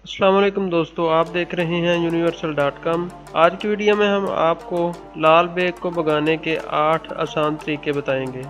अस्सलाम वालेकुम दोस्तों, आप देख रहे हैं universal.com। आज की वीडियो में हम आपको लाल बेग को भगाने के 8 आसान तरीके बताएंगे।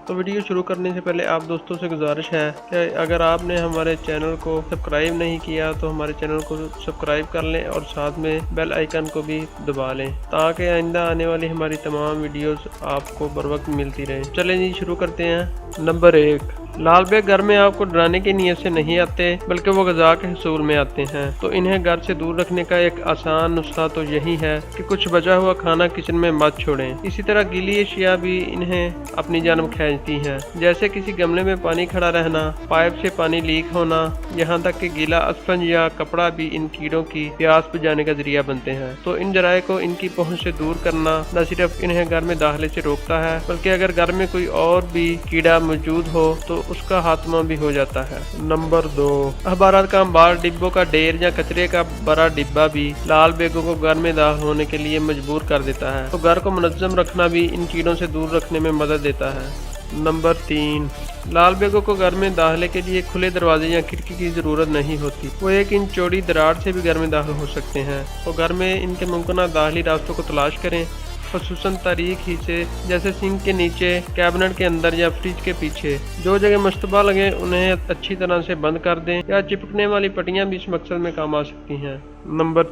तो वीडियो शुरू करने से पहले आप दोस्तों से गुजारिश है कि अगर आपने हमारे चैनल को सब्सक्राइब नहीं किया तो हमारे चैनल को सब्सक्राइब कर लें और साथ में बेल आइकन को भी दबा लें ताकि आइंदा आने वाली हमारी तमाम वीडियोस आपको बर वक्त मिलती रहे। चलें जी, शुरू करते हैं। नंबर 1, लाल बेग घर में आपको डराने की नीयत से नहीं आते बल्कि वो ग़िज़ा के हसूल में आते हैं। तो इन्हें घर से दूर रखने का एक आसान नुस्खा तो यही है कि कुछ बचा हुआ खाना किचन में मत छोड़ें। इसी तरह गीली अशिया भी इन्हें अपनी जानब खींचती हैं, जैसे किसी गमले में पानी खड़ा रहना, पाइप से पानी लीक होना, यहाँ तक कि गीला स्पंज या कपड़ा भी इन कीड़ों की प्यास बुझाने का जरिया बनते हैं। तो इन जराये को इनकी पहुँच से दूर करना न सिर्फ इन्हें घर में दाखिले से रोकता है बल्कि अगर घर में कोई और भी कीड़ा मौजूद हो तो उसका खात्मा भी हो जाता है। नंबर 2, अखबारात का अंबार, डिब्बों का ढेर या कचरे का बड़ा डिब्बा भी लाल बेगों को घर में दाखिल होने के लिए मजबूर कर देता है। तो घर को मुनज़्ज़म रखना भी इन कीड़ों से दूर रखने में मदद देता है। नंबर 3, लाल बेगों को घर में दाखिले के लिए खुले दरवाजे या खिड़की की ज़रूरत नहीं होती। वो 1 इंच चौड़ी दरार से भी घर में दाखिल हो सकते हैं। तो घर में इनके मुमकिन दाखिली रास्तों को तलाश करें, ख़ुसूसन तारीख हिस्से जैसे सिंक के नीचे, कैबिनेट के अंदर या फ्रिज के पीछे। जो जगह मुश्तबा लगे उन्हें अच्छी तरह से बंद कर दें या चिपकने वाली पट्टियां भी इस मकसद में काम आ सकती हैं। नंबर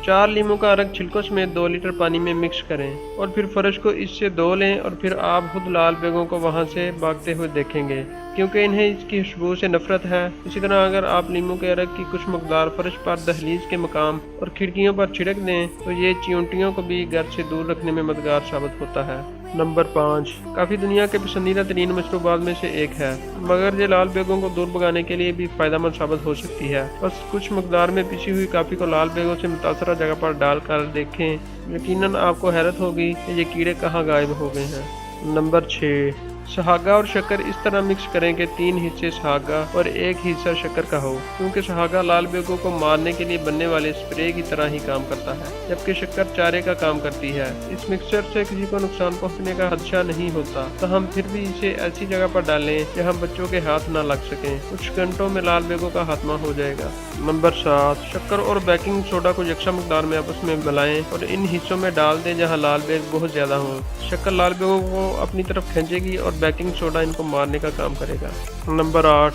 4 लीमू का अरक छिलकों समेत 2 लीटर पानी में मिक्स करें और फिर फर्श को इससे धो लें और फिर आप खुद लाल बेगों को वहां से भागते हुए देखेंगे, क्योंकि इन्हें इसकी खुशबू से नफरत है। इसी तरह अगर आप लीमू के अरक की कुछ मकदार फर्श पर, दहलीज के मकाम और खिड़कियों पर छिड़क दें तो ये चींटियों को भी घर से दूर रखने में मददगार साबित होता है। नंबर 5, काफ़ी दुनिया के पसंदीदा तरीन मशरूबात में से एक है, मगर ये लाल बेगों को दूर भगाने के लिए भी फ़ायदेमंद साबित हो सकती है। बस कुछ मकदार में पिसी हुई काफ़ी को लाल बेगों से मुतासरा जगह पर डाल कर देखें, यकीनन आपको हैरत होगी कि ये कीड़े कहाँ गायब हो गए हैं। नंबर 6, सहागा और शक्कर इस तरह मिक्स करें कि 3 हिस्से सहागा और 1 हिस्सा शक्कर का हो, क्योंकि सहागा लाल बेगों को मारने के लिए बनने वाले स्प्रे की तरह ही काम करता है, जबकि शक्कर चारे का काम करती है। इस मिक्सचर से किसी को नुकसान पहुंचने का खदशा नहीं होता, तो हम फिर भी इसे ऐसी जगह पर डालें जहां बच्चों के हाथ न लग सकें। कुछ घंटों में लाल बेगों का खात्मा हो जाएगा। नंबर 7, शक्कर और बेकिंग सोडा को यकसा मकदार में आपस में मिलाएं और इन हिस्सों में डाल दें जहाँ लाल बेग बहुत ज्यादा हों। शक्कर लाल बेगों को अपनी तरफ खींचेगी और बेकिंग सोडा इनको मारने का काम करेगा। नंबर 8,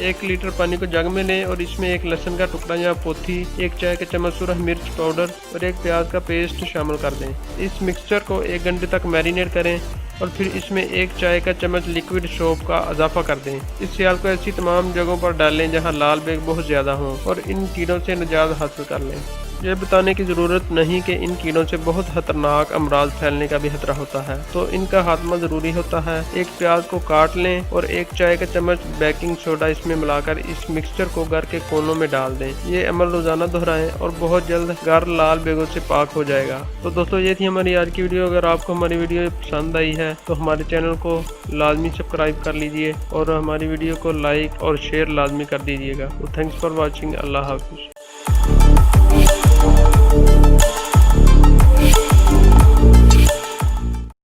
1 लीटर पानी को जग में लें और इसमें 1 लहसुन का टुकड़ा या पोथी, 1 चाय का चम्मच सुरख मिर्च पाउडर और 1 प्याज का पेस्ट शामिल कर दें। इस मिक्सचर को 1 घंटे तक मैरिनेट करें और फिर इसमें 1 चाय का चम्मच लिक्विड सोप का इजाफा कर दें। इस सियाल को ऐसी तमाम जगहों पर डालें जहां लाल बेग बहुत ज़्यादा हों और इन कीड़ों से निजात हासिल कर लें। ये बताने की ज़रूरत नहीं कि इन कीड़ों से बहुत खतरनाक अमराज फैलने का भी खतरा होता है, तो इनका खात्मा ज़रूरी होता है। 1 प्याज को काट लें और 1 चाय का चम्मच बेकिंग सोडा इसमें मिलाकर इस मिक्सचर को घर के कोनों में डाल दें। ये अमल रोज़ाना दोहराएं और बहुत जल्द घर लाल बेगों से पाक हो जाएगा। तो दोस्तों, ये थी हमारी आज की वीडियो। अगर आपको हमारी वीडियो पसंद आई है तो हमारे चैनल को लाजमी सब्सक्राइब कर लीजिए और हमारी वीडियो को लाइक और शेयर लाजमी कर दीजिएगा। तो थैंक्स फॉर वॉचिंग। अल्लाह हाफिज़।